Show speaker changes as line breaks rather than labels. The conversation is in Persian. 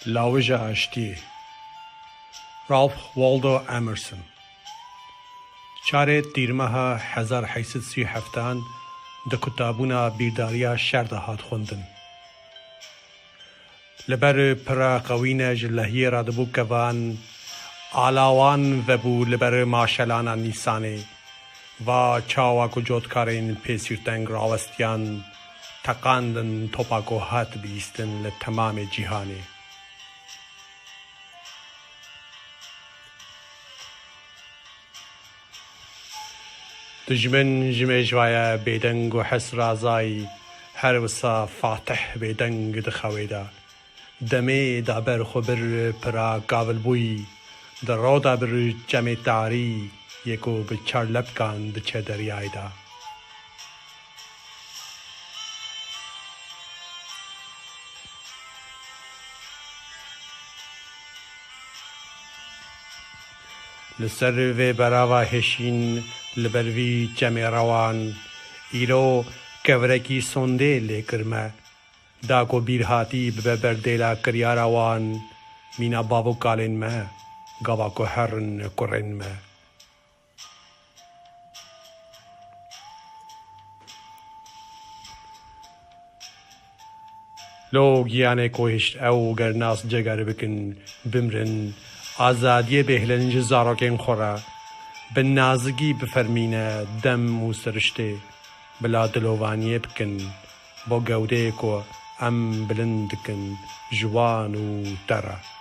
لاوژ آشتی رالف والدو امرسن چاره دیرمه 1837 ده کتابونا بیرداریا شرده هات خوندن. لبر پرا قوین جلهی را دبو کوان آلاوان و بو لبر ماشلانا نیسانه و چاوا کو جوتکارین پیسیرتنگ راوستیان تقاندن توپاکو هات بیستن لتمام جهانه. دجمن جمجوایا بیدنگ و حس رازای هر وسا فاتح بیدنگ دخویدا دمی دابر خبر پرا قابل بوی در رو دابر جمع تاری یکو به چرلب کان دچه دریای دا. لسر و براوا هشین لبروی جمع روان ایرو کورکی سنده لیکرمه داکو بیرهاتی ببردیلا کریاروان مینا بابو کالین مه گواکو هرن کرن مه. لو گیانه کوهشت او گرناس جگر بکن بمرن آزادی بهلنج زاروکین خورا به نازگی بفرمینه دم و سرشته بلا دلوانیه بکن با گوده کو ام بلند کن جوان و تره.